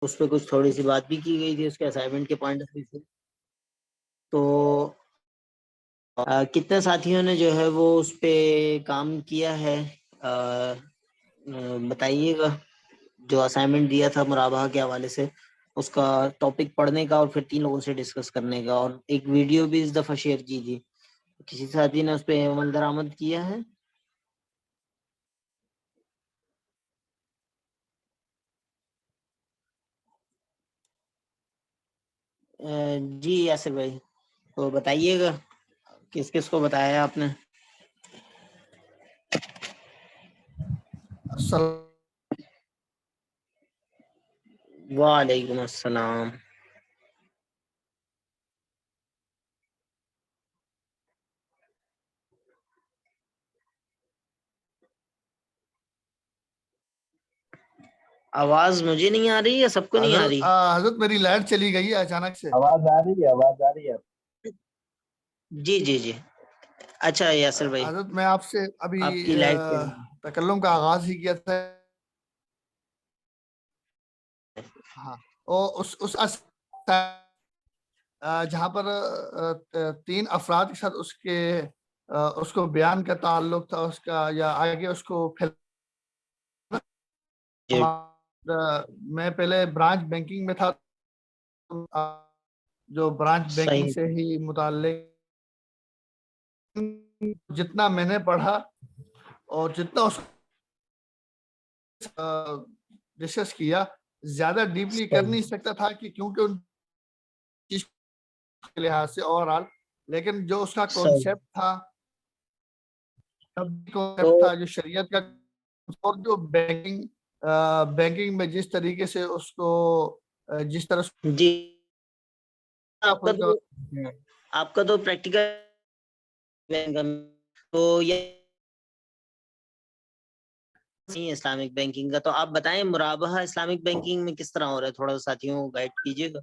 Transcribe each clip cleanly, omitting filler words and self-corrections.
اس پہ کچھ تھوڑی سی بات بھی کی گئی تھی اس کے اسائنمنٹ کے پوائنٹ آف ویو سے. تو کتنے ساتھیوں نے جو ہے وہ اس پہ کام کیا ہے بتائیے گا. جو اسائنمنٹ دیا تھا مرابحہ کے حوالے سے اس کا ٹاپک پڑھنے کا اور پھر 3 لوگوں سے ڈسکس کرنے کا, اور ایک ویڈیو بھی اس دفعہ شیئر کی تھی. کسی ساتھی نے اس پہ عمل درآمد کیا ہے؟ جی یاسر بھائی, تو بتائیے گا کس کس کو بتایا ہے آپ نے؟ وعلیکم السلام. آواز مجھے نہیں آ رہی یا سب کو نہیں آ رہی؟ حضرت میری لائٹ چلی گئی ہے اچانک سے. آواز آ رہی ہے, آواز آ رہی ہے. جی جی جی. اچھا یاسر بھائی, حضرت میں آپ سے ابھی آپ کی لائٹ تکلم کا آغاز ہی کیا تھا. ہاں, اور اس جہاں پر 3 افراد کے ساتھ اس کو بیان کا تعلق تھا اس کا, یا آگے اس کو میں پہلے برانچ بینکنگ میں تھا, جو برانچ بینکنگ صحیح. سے ہی متعلق جتنا میں نے پڑھا اور جتنا اس ڈسکس کیا, زیادہ ڈیپلی کر نہیں سکتا تھا کہ کیونکہ ان چیز کے لحاظ سے اوور آل, لیکن جو اس کا کانسیپٹ تھا جو شریعت کا, اور جو بینکنگ میں جس طریقے سے اس کو جس طرح جی آپ کا تو پریکٹیکل تو یہ اسلامک بینکنگ کا, تو آپ بتائیں مرابحہ اسلامک بینکنگ میں کس طرح ہو رہا ہے, تھوڑا سا ساتھیوں کو گائیڈ کیجیے گا.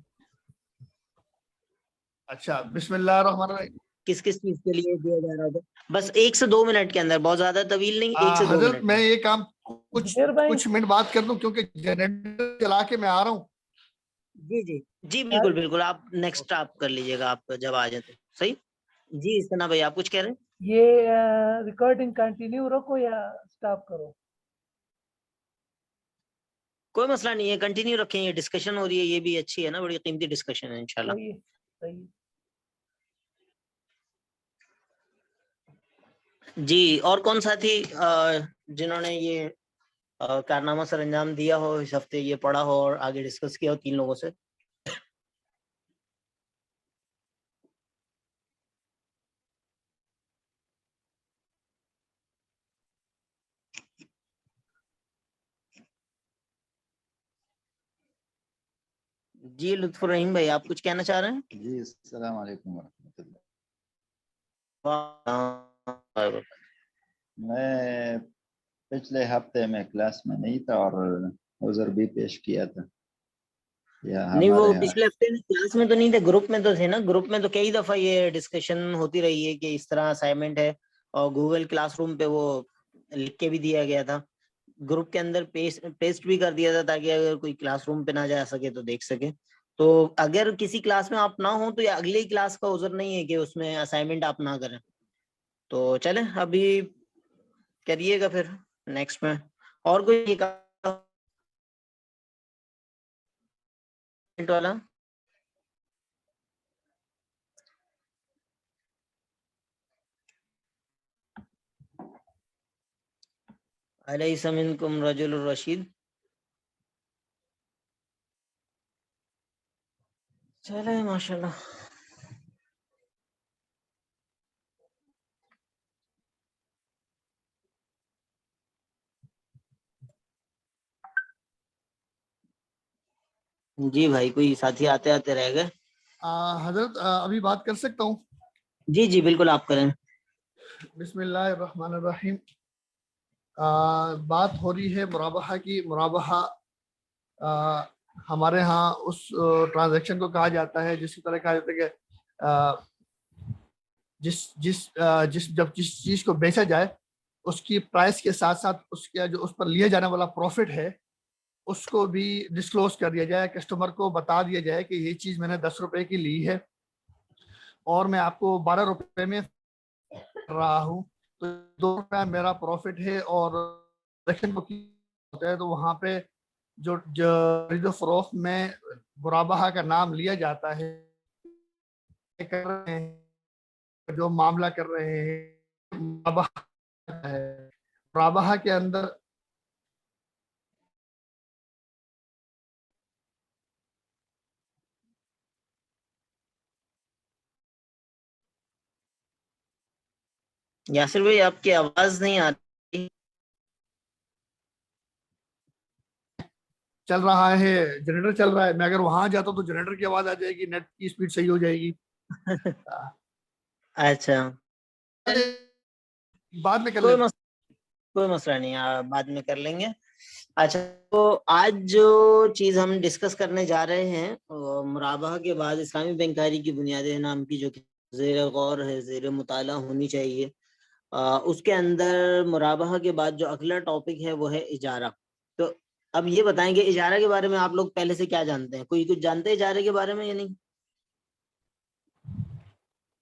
اچھا, بسم اللہ الرحمن الرحیم. کس کس چیز کے لیے دیا جا رہا ہے؟ بس 1 سے 2 منٹ کے اندر, بہت زیادہ طویل نہیں, 1 سے 2 حضرت منٹ میں یہ کام کچھ منٹ بات کر دوں کیونکہ جنریٹر چلا کے میں آ رہا ہوں. جی جی جی بالکل بالکل, آپ نیکسٹ آپ کر لیجیے گا, آپ جب آ جائیں تو صحیح. جی ثنا بھائی آپ کچھ کہہ رہے ہیں؟ یہ ریکارڈنگ کنٹینیو رکھو یا سٹاپ کرو؟ کوئی مسئلہ نہیں ہے, کنٹینیو رکھیں, یہ ڈسکشن ہو رہی ہے, یہ بھی اچھی ہے نا, بڑی قیمتی ڈسکشن ہے انشاءاللہ. صحیح. جی, اور کون سا تھی جنہوں نے یہ کارنامہ سر انجام دیا ہو اس ہفتے, یہ پڑھا ہو اور آگے ڈسکس کیا ہو 3 لوگوں سے؟ جی لطف الرحیم بھائی آپ کچھ کہنا چاہ رہے ہیں؟ جی السلام علیکم ورحمۃ اللہ. میں پچھلے ہفتے میں کلاس میں نہیں تھا اور عذر بھی پیش کیا تھا. نہیں, وہ پچھلے ہفتے کلاس میں تو نہیں تھے, گروپ میں تو تھے نا. گروپ میں تو کئی دفعہ یہ ڈسکشن ہوتی رہی ہے کہ اس طرح اسائنمنٹ ہے, اور گوگل کلاس روم پہ وہ لکھ کے بھی دیا گیا تھا, گروپ کے اندر پیسٹ بھی کر دیا تھا تاکہ اگر کوئی کلاس روم پہ نہ جا سکے تو دیکھ سکے. تو اگر کسی کلاس میں آپ نہ ہوں تو یہ اگلی کلاس کا عذر نہیں ہے کہ اس میں اسائنمنٹ آپ نہ کریں. تو چلیں ابھی کریے گا پھر نیکسٹ میں. اور کوئی والا؟ الیس منکم رجل الرشید. چلے ماشاءاللہ. جی بھائی, کوئی ساتھی آتے آتے رہ گئے؟ حضرت ابھی بات کر سکتا ہوں؟ جی جی بالکل آپ کریں. بسم اللہ الرحمن الرحیم. بات ہو رہی ہے مرابحہ کی. مرابحہ ہمارے ہاں اس ٹرانزیکشن کو کہا جاتا ہے جس کی طرح کہا جاتا ہے کہ جب جس چیز کو بیچا جائے اس کی پرائس کے ساتھ ساتھ اس کا جو اس پر لیا جانے والا پروفٹ ہے اس کو بھی ڈسکلوز کر دیا جائے, کسٹمر کو بتا دیا جائے کہ یہ چیز میں نے 10 روپے کی لی ہے اور میں آپ کو 12 روپے میں کر رہا ہوں, تو 2 روپے میرا پروفٹ ہے. اور ہوتا ہے تو وہاں پہ جو خرید و فروخت میں مرابحہ کا نام لیا جاتا ہے, کر رہے ہیں جو معاملہ کر رہے ہیں مرابحہ کے اندر یاسر بھائی آپ کی آواز نہیں آ رہی. چل رہا ہے, جنریٹر چل رہا ہے. میں اگر وہاں جاتا ہوں تو جنریٹر کی آواز آ جائے گی, نیٹ کی سپیڈ صحیح ہو جائے گی. اچھا بعد میں کر کوئی لیں. کوئی مسئلہ نہیں, آپ بعد میں کر لیں گے. اچھا, تو آج جو چیز ہم ڈسکس کرنے جا رہے ہیں مرابحہ کے بعد اسلامی بینکاری کی بنیادیں نام کی جو زیر غور ہے, زیر مطالعہ ہونی چاہیے, اس کے اندر مرابحہ کے بعد جو اگلا ٹاپک ہے وہ ہے اجارہ. تو اب یہ بتائیں کہ اجارہ کے بارے میں آپ لوگ پہلے سے کیا جانتے ہیں؟ کوئی کچھ جانتے ہیں اجارے کے بارے میں یا نہیں؟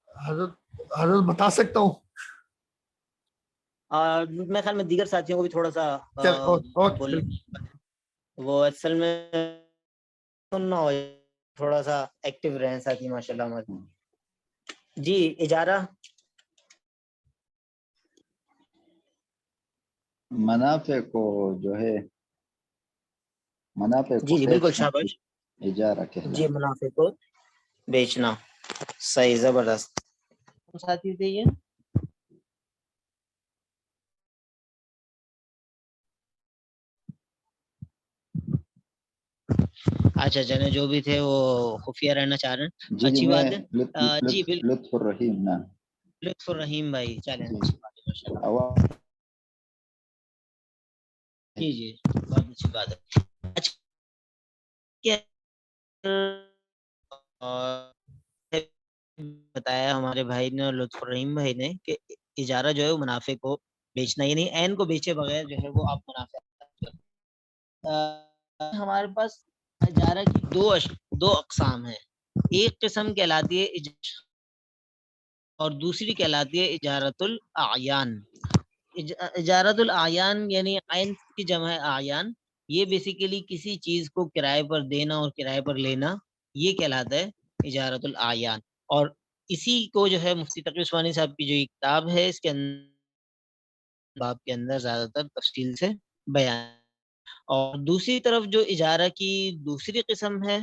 حضرت بتا سکتا ہوں. میں خیال میں دیگر ساتھیوں کو بھی تھوڑا سا بولنے, وہ اصل میں سننا ہو, تھوڑا سا ایکٹیو رہیں ساتھی ماشاءاللہ ہمارے. جی اجارہ منافع کو جو ہے منافع کو جی بالکل بیچنا شاباش. اجارہ جی کہلاتا منافع کو بیچنا, صحیح, زبردست. ساتھی تھے یہ اچھا چلیں, جو بھی تھے وہ خفیہ رہنا چاہ رہے ہیں, جی اچھی میں بات ہے. جی بالکل, لطف الرحیم نا لطف الرحیم بھائی, چلیں جی اچھی بات ہے ماشاءاللہ. آواز جی جی بہت اچھی بات ہے. اچھا بتایا ہمارے بھائی نے, لطف الرحیم بھائی نے, کہ اجارہ جو ہے وہ منافع کو بیچنا, یعنی عین کو بیچے بغیر جو ہے وہ آپ منافع. ہمارے پاس اجارہ کی دو اقسام ہیں. ایک قسم کہلاتی ہے اور دوسری کہلاتی ہے اجارت الاعیان. اجارت الاعیان یعنی عین کی جمع ہے اعیان. یہ بیسیکلی کسی چیز کو کرائے پر دینا اور کرائے پر لینا, یہ کہلاتا ہے اجارت الاعیان. اور اسی کو جو ہے مفتی تقی عثمانی صاحب کی جو یہ کتاب ہے, اس کے اندر باب کے اندر زیادہ تر تفصیل سے بیان. اور دوسری طرف جو اجارہ کی دوسری قسم ہے,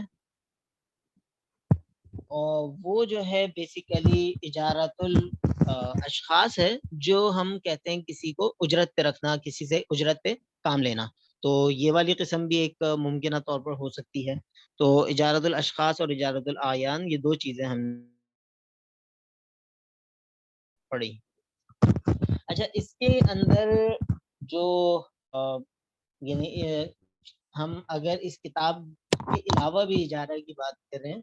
اور وہ جو ہے بیسیکلی اجارت الاشخاص ہے, جو ہم کہتے ہیں کسی کو اجرت پہ رکھنا, کسی سے اجرت پہ کام لینا. تو یہ والی قسم بھی ایک ممکنہ طور پر ہو سکتی ہے. تو اجارت الاشخاص اور اجارت الاعیان, یہ دو چیزیں ہم پڑھی. اچھا, اس کے اندر جو یعنی ہم اگر اس کتاب کے علاوہ بھی اجارہ کی بات کریں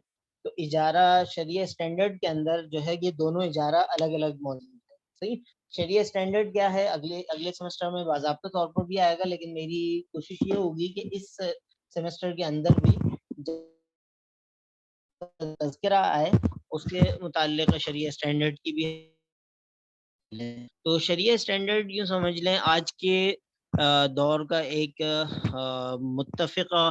تو اجارہ شریعہ اسٹینڈرڈ کے اندر جو ہے یہ دونوں اجارہ الگ الگ موجود ہے. صحیح, شریعہ اسٹینڈرڈ کیا ہے اگلے سیمسٹر میں باضابطہ طور پر بھی آئے گا, لیکن میری کوشش یہ ہوگی کہ اس سیمسٹر کے اندر بھی تذکرہ آئے اس کے متعلق شریعہ اسٹینڈرڈ کی بھی. تو شریعہ اسٹینڈرڈ یوں سمجھ لیں آج کے دور کا ایک متفقہ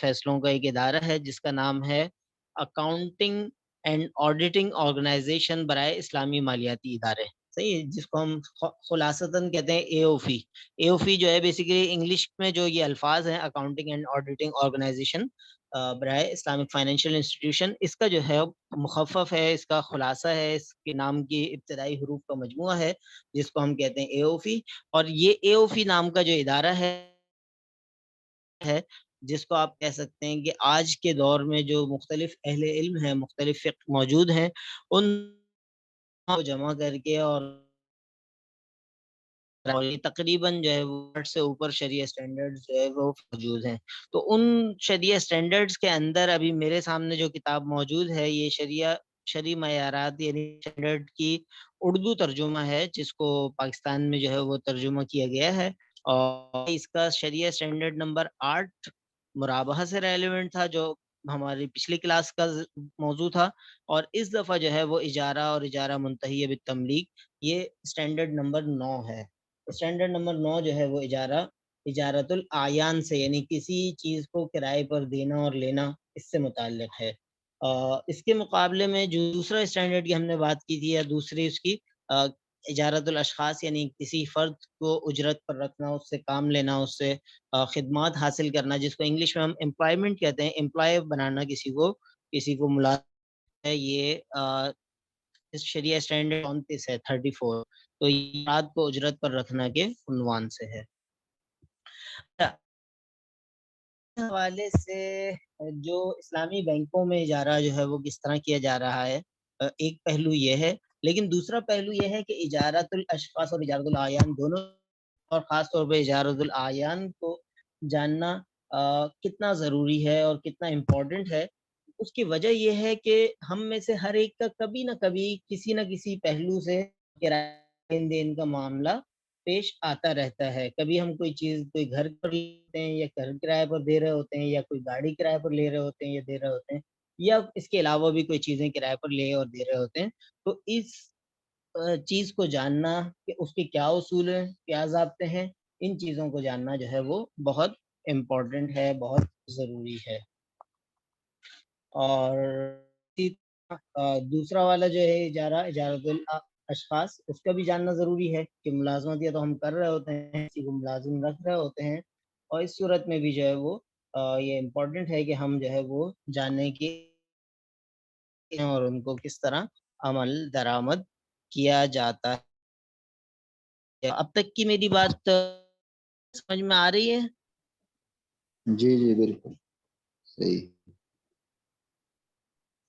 فیصلوں کا ایک ادارہ ہے, جس کا نام ہے اکاؤنٹنگ اینڈ آڈیٹنگ آرگنائزیشن برائے اسلامی مالیاتی ادارے. صحیح, جس کو ہم خلاصتاً کہتے ہیں اے او فی. اے او فی جو ہے بیسیکلی انگلش میں جو یہ الفاظ ہیں, اکاؤنٹنگ اینڈ آڈیٹنگ آرگنائزیشن برائے اسلامک فائنینشیل انسٹیٹیوشن, اس کا جو ہے مخفف ہے, اس کا خلاصہ ہے, اس کے نام کی ابتدائی حروف کا مجموعہ ہے, جس کو ہم کہتے ہیں اے او فی. اور یہ اے او فی نام کا جو ادارہ ہے جس کو آپ کہہ سکتے ہیں کہ آج کے دور میں جو مختلف اہل علم ہیں, مختلف فقہ موجود ہیں, ان کو جمع کر کے اور تقریباً جو ہے 60 سے اوپر شریعہ اسٹینڈرڈز جو ہے وہ موجود ہیں. تو ان شریعہ اسٹینڈرڈز کے اندر ابھی میرے سامنے جو کتاب موجود ہے, یہ شرعی معیارات یعنی اسٹینڈرڈ کی اردو ترجمہ ہے, جس کو پاکستان میں جو ہے وہ ترجمہ کیا گیا ہے. اور اس کا شریعہ اسٹینڈرڈ نمبر 8 مرابحہ سے ریلیونٹ تھا جو ہماری پچھلی کلاس کا موضوع تھا، اور اس دفعہ جو ہے وہ اجارہ اور اجارہ منتہیہ بالتملیک، یہ اسٹینڈرڈ نمبر 9 ہے۔ اسٹینڈرڈ نمبر 9 جو ہے وہ اجارت الاعیان سے، یعنی کسی چیز کو کرائے پر دینا اور لینا، اس سے متعلق ہے۔ اس کے مقابلے میں جو دوسرا اسٹینڈرڈ کی ہم نے بات کی تھی، یا دوسری اس کی اجارت الاشخاص، یعنی کسی فرد کو اجرت پر رکھنا، اس سے کام لینا، اس سے خدمات حاصل کرنا، جس کو انگلش میں ہم امپلائمنٹ کہتے ہیں، امپلائی بنانا کسی کو ملازم ہے، یہ شریعہ اسٹینڈرڈ 29 ہے 34، تو یہ رات کو اجرت پر رکھنا کے عنوان سے ہے۔ حوالے سے جو اسلامی بینکوں میں اجارہ جو ہے وہ کس طرح کیا جا رہا ہے، ایک پہلو یہ ہے، لیکن دوسرا پہلو یہ ہے کہ اجارت الاشخاص اور اجارت الاعیان دونوں، اور خاص طور پہ اجارت الاعیان کو جاننا کتنا ضروری ہے اور کتنا امپورٹنٹ ہے۔ اس کی وجہ یہ ہے کہ ہم میں سے ہر ایک کا کبھی نہ کبھی کسی نہ کسی پہلو سے کرایہ لین دین کا معاملہ پیش آتا رہتا ہے۔ کبھی ہم کوئی چیز، کوئی گھر پر لیتے ہیں، یا گھر کرائے پر دے رہے ہوتے ہیں، یا کوئی گاڑی کرائے پر لے رہے ہوتے ہیں یا دے رہے ہوتے ہیں، یا اس کے علاوہ بھی کوئی چیزیں کرائے پر لے اور دے رہے ہوتے ہیں۔ تو اس چیز کو جاننا کہ اس کے کیا اصول ہیں، کیا ضابطے ہیں، ان چیزوں کو جاننا جو ہے وہ بہت امپورٹنٹ ہے، بہت ضروری ہے۔ اور دوسرا والا جو ہے اجارت الاشخاص، اس کا بھی جاننا ضروری ہے کہ ملازمت یا تو ہم کر رہے ہوتے ہیں، کسی کو ملازم رکھ رہے ہوتے ہیں، اور اس صورت میں بھی جو ہے وہ یہ امپورٹنٹ ہے کہ ہم جو ہے وہ جاننے کی اور ان کو کس طرح عمل درآمد کیا جاتا ہے۔ اب تک کی میری بات سمجھ میں آ رہی ہے؟ جی جی بالکل صحیح۔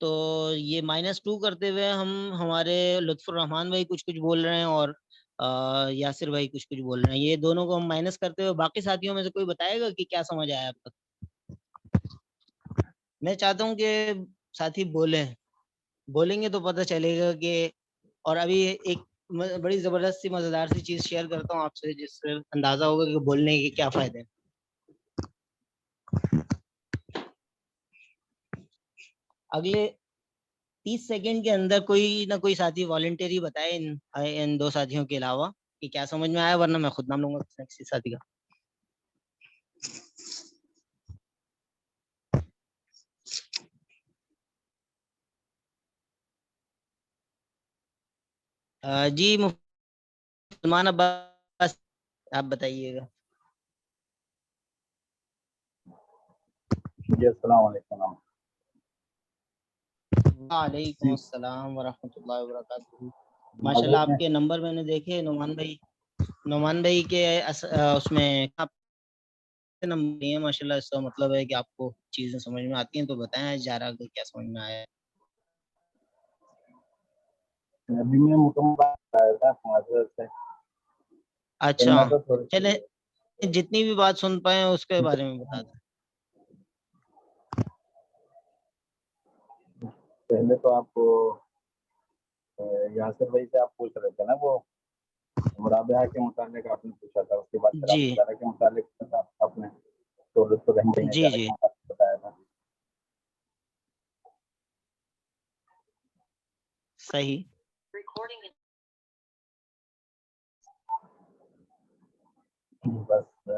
تو یہ -2 کرتے ہوئے ہمارے لطف الرحمان بھائی کچھ بول رہے ہیں، اور یاسر بھائی کچھ بول رہے ہیں۔ یہ دونوں کو ہم مائنس کرتے ہوئے باقی ساتھیوں میں سے کوئی بتائے گا کہ کیا سمجھ آیا اب تک؟ میں چاہتا ہوں کہ ساتھی بولیں گے تو پتہ چلے گا کہ، اور ابھی ایک بڑی زبردست سی مزیدار سی چیز شیئر کرتا ہوں آپ سے، جس سے اندازہ ہوگا کہ بولنے کے کیا فائدے ہیں۔ اگلے 30 سیکنڈ کے اندر کوئی نہ کوئی ساتھی والنٹری بتائے ان 2 ساتھیوں کے علاوہ کہ کیا سمجھ میں آیا، ورنہ میں خود نام لوں گا کسی ساتھی کا۔ جی مسلمان عباس، آپ بتائیے گا۔ جی السلام علیکم۔ وعلیکم السلام ورحمۃ اللہ وبرکاتہ۔ ماشاءاللہ آپ کے نمبر میں نے دیکھے، نعمان بھائی کے اس میں نمبر نہیں ہے ماشاءاللہ، اس کا مطلب ہے کہ آپ کو چیزیں سمجھ میں آتی ہیں، تو بتائیں جارا کو کیا سمجھ میں آیا ہے۔ ابھی میں مکمل آیا تھا معذرت سے۔ اچھا چلے، جتنی بھی بات سن پائے اس کے بارے میں بتا دیں۔ پہلے تو آپ کو یاسر بھائی سے آپ پوچھ رہے تھے نا، وہ مرابحہ کے متعلق آپ نے پوچھا تھا، اس کے بعد پھر آپ جی اجارہ کے متعلق آپ نے تو لطف الرحیم بھائی نے جی اجارہ جی کے متعلق بتایا تھا۔ صحیح۔ بس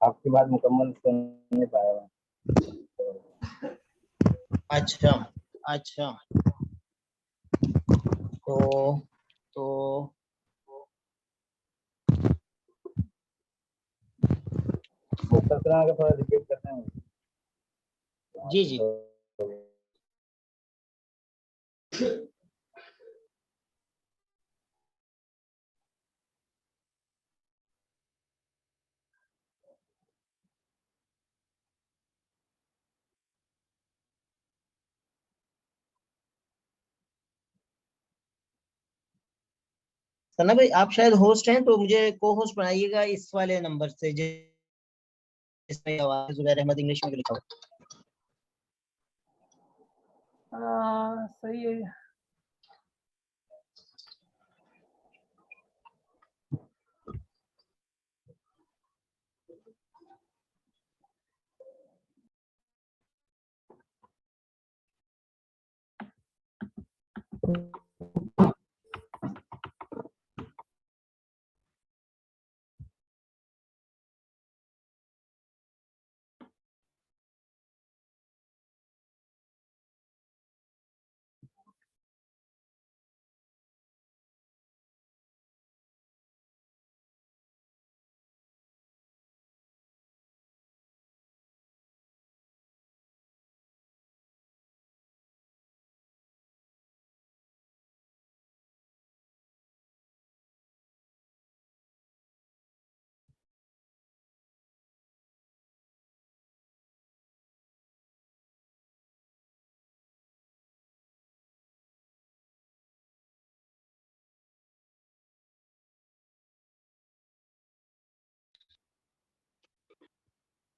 آپ کی بات مکمل سن نہیں پایا میں۔ اچھا تو مختصراً اگر تھوڑا ریپیٹ کرتے ہیں۔ جی ثنا بھائی، آپ شاید ہوسٹ ہیں، تو مجھے کو ہوسٹ بنائیے گا اس والے نمبر سے جس میں زبیر احمد انگلش میں لکھا ہو۔ صحیح ہے۔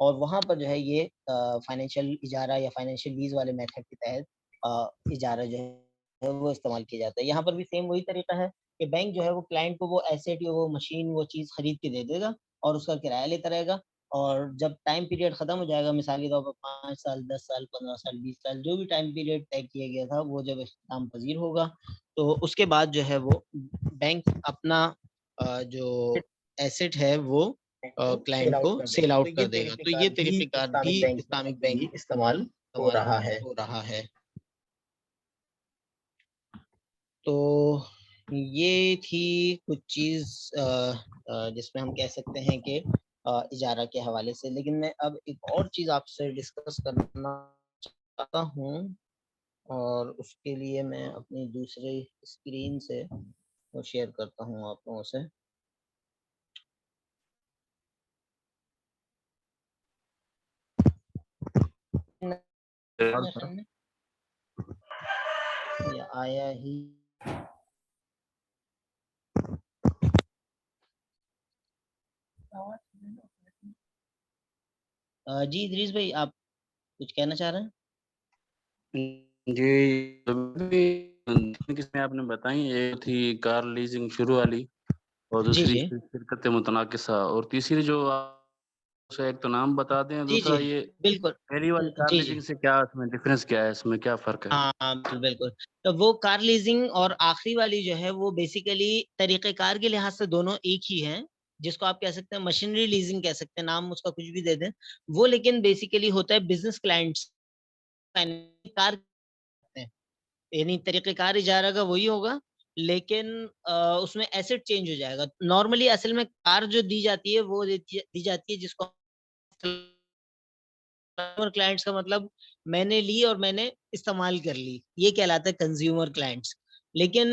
اور وہاں پر جو ہے یہ فائنینشیل اجارہ یا فائنینشیل لیز والے میتھڈ کے تحت اجارہ جو ہے وہ استعمال کیا جاتا ہے. یہاں پر بھی سیم وہی طریقہ ہے کہ بینک جو ہے وہ کلائنٹ کو وہ ایسیٹ یا وہ مشین وہ چیز خرید کے دے دے گا اور اس کا کرایہ لیتا رہے گا, اور جب ٹائم پیریڈ ختم ہو جائے گا, مثال کے طور پر 5 سال 10 سال 15 سال 20 سال جو بھی ٹائم پیریڈ طے کیا گیا تھا, وہ جب اختتام پذیر ہوگا تو اس کے بعد جو ہے وہ بینک اپنا جو ایسٹ ہے وہ کلائنٹ کو سیل آؤٹ کر دے گا. تو یہ طریقہ کار بھی اسلامک بینک استعمال ہو رہا ہے. تو یہ تھی کچھ چیز جس میں ہم کہہ سکتے ہیں کہ اجارہ کے حوالے سے. لیکن میں اب ایک اور چیز آپ سے ڈسکس کرنا چاہتا ہوں, اور اس کے لیے میں اپنی دوسری اسکرین سے وہ شیئر کرتا ہوں آپ لوگوں سے. یہ آیا ہی جی ادریس بھائی, آپ کچھ کہنا چاہ رہے ہیں؟ جی قسمیں آپ نے بتائیں, ایک تھی کار لیزنگ شروع والی, اور دوسری جی شرکت متناقصہ, اور تیسری جو ایک تو نام بتا دیں, جی دوسرا جی یہ بالکل پہلی والی کار جی جی لیزنگ سے کیا اس میں ڈفرینس کیا ہے, اس میں کیا فرق ہے؟ ہاں بالکل. تو وہ کار لیزنگ اور آخری والی جو ہے وہ بیسیکلی طریقہ کار کے لحاظ سے دونوں ایک ہی ہیں, جس کو آپ کہہ سکتے ہیں مشینری لیزنگ کہہ سکتے ہیں, نام اس کا کچھ بھی دے دیں. وہ لیکن بیسیکلی ہوتا ہے بزنس کلائنٹس کار, یعنی طریقہ کار اجارہ کا وہی ہوگا, لیکن اس میں ایسٹ چینج ہو جائے گا. نارملی اصل میں کار جو دی جاتی ہے وہ دی جاتی ہے جس کو کلائنٹس کا مطلب میں نے لی اور میں نے استعمال کر لی, یہ کہلاتا ہے کنزیومر کلائنٹس. لیکن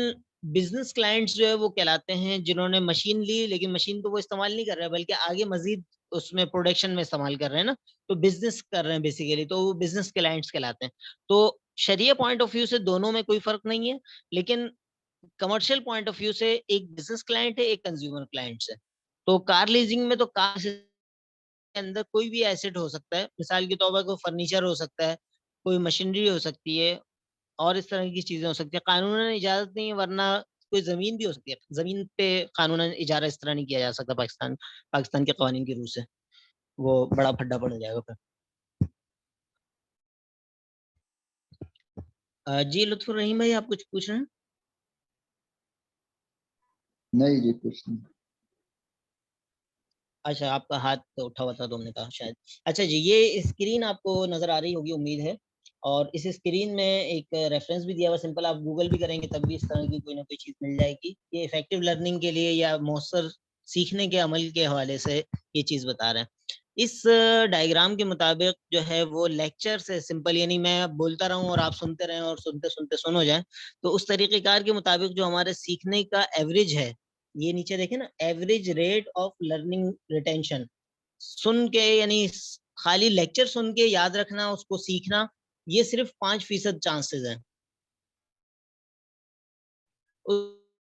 بزنس کلائنٹس جو ہے وہ کہلاتے ہیں جنہوں نے مشین لی, لیکن مشین کو وہ استعمال نہیں کر رہے بلکہ آگے مزید اس میں پروڈکشن میں استعمال کر رہے ہیں نا, تو بزنس کر رہے ہیں بیسیکلی, تو وہ بزنس کلائنٹس کہلاتے ہیں. تو شریعہ پوائنٹ آف ویو سے دونوں میں کوئی فرق نہیں ہے, لیکن کمرشل پوائنٹ آف ویو سے ایک بزنس کلائنٹ ہے ایک کنزیومر کلائنٹس ہے. تو کار لیزنگ میں تو کار کے اندر کوئی بھی ایسٹ ہو سکتا ہے, مثال کے طور پر کوئی فرنیچر ہو سکتا ہے, کوئی مشینری ہو سکتی ہے, اور اس طرح کی چیزیں ہو سکتی ہیں. قانوناً اجازت نہیں ہے, ورنہ کوئی زمین بھی ہو سکتی ہے. زمین پہ قانوناً اجارہ اس طرح نہیں کیا جا سکتا پاکستان کے قوانین کی روح سے, وہ بڑا پھڈا پڑ جائے گا پھر. جی لطف الرحیم بھائی, آپ کچھ پوچھ رہے ہیں؟ نہیں جی کچھ نہیں. اچھا, آپ کا ہاتھ اٹھا ہوا تھا تو ہم نے کہا شاید. اچھا جی, یہ اسکرین آپ کو نظر آ رہی ہوگی امید ہے, اور اس اسکرین میں ایک ریفرنس بھی دیا ہوا, سمپل آپ گوگل بھی کریں گے تب بھی اس طرح کی کوئی نہ کوئی چیز مل جائے گی. یہ افیکٹو لرننگ کے لیے یا مؤثر سیکھنے کے عمل کے حوالے سے یہ چیز بتا رہے ہیں. اس ڈائیگرام کے مطابق جو ہے وہ لیکچر سے سمپل, یعنی میں بولتا رہوں اور آپ سنتے رہیں اور سنتے سنتے سن ہو جائیں, تو اس طریقہ کار کے مطابق جو ہمارے سیکھنے کا ایوریج ہے, یہ نیچے دیکھیں نا, average rate of learning retention, سن کے یعنی خالی لیکچر سن کے یاد رکھنا, اس کو سیکھنا, یہ صرف 5% چانسز ہیں.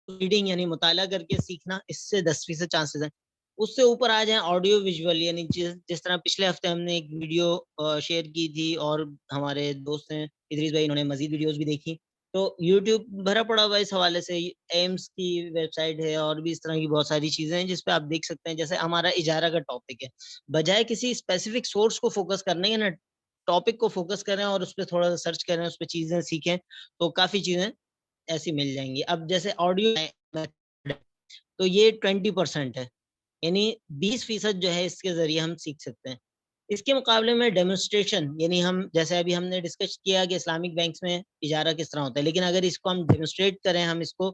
ریڈنگ یعنی مطالعہ کر کے سیکھنا, اس سے 10% چانسز ہیں. اس سے اوپر آ جائیں آڈیو ویژول, یعنی جس طرح پچھلے ہفتے ہم نے ایک ویڈیو شیئر کی تھی اور ہمارے دوست ہیں ادریس بھائی, انہوں نے مزید ویڈیوز بھی دیکھی. تو یوٹیوب بھرا پڑا ہوا اس حوالے سے, ایمس کی ویب سائٹ ہے اور بھی اس طرح کی بہت ساری چیزیں ہیں جس پہ آپ دیکھ سکتے ہیں. جیسے ہمارا اجارہ کا ٹاپک ہے, بجائے کسی اسپیسیفک سورس کو فوکس کرنے کے نا ٹاپک کو فوکس کریں اور اس پہ تھوڑا سا سرچ کریں, اس پہ چیزیں سیکھیں, تو کافی چیزیں ایسی مل جائیں گی. اب جیسے آڈیو تو یہ 20% ہے, یعنی 20% جو ہے اس کے ذریعے ہم سیکھ سکتے ہیں. اس کے مقابلے میں ڈیمونسٹریشن, یعنی ہم جیسے ابھی ہم نے ڈسکس کیا کہ اسلامک بینکس میں اجارہ کس طرح ہوتا ہے, لیکن اگر اس کو ہم ڈیمونسٹریٹ کریں, ہم اس کو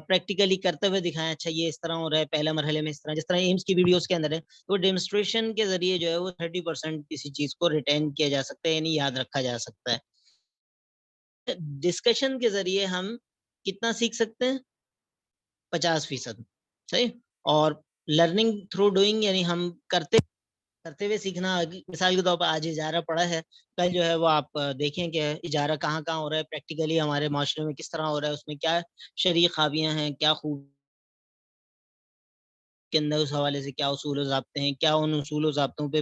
پریکٹیکلی کرتے ہوئے دکھائیں, اچھا یہ اس طرح ہو رہا ہے پہلے مرحلے میں, اس طرح جس طرح ایمس کی ویڈیوز کے اندر ہے, تو ڈیمونسٹریشن کے ذریعے جو ہے وہ 30% کسی چیز کو ریٹین کیا جا سکتا ہے, یعنی یاد رکھا جا سکتا ہے. ڈسکشن کے ذریعے ہم کتنا سیکھ سکتے ہیں؟ 50%. صحیح. اور لرننگ تھرو ڈوئنگ, یعنی ہم کرتے ہوئے سیکھنا. مثال کے طور پر آج اجارہ پڑا ہے, کل جو ہے وہ آپ دیکھیں کہ اجارہ کہاں کہاں ہو رہا ہے, پریکٹیکلی ہمارے معاشرے میں کس طرح ہو رہا ہے, اس میں کیا شرعی خابیاں ہیں, کیا خوب کے اندر اس حوالے سے کیا اصول و ضابطے ہیں, کیا ان اصول و ضابطوں پہ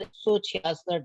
166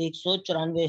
194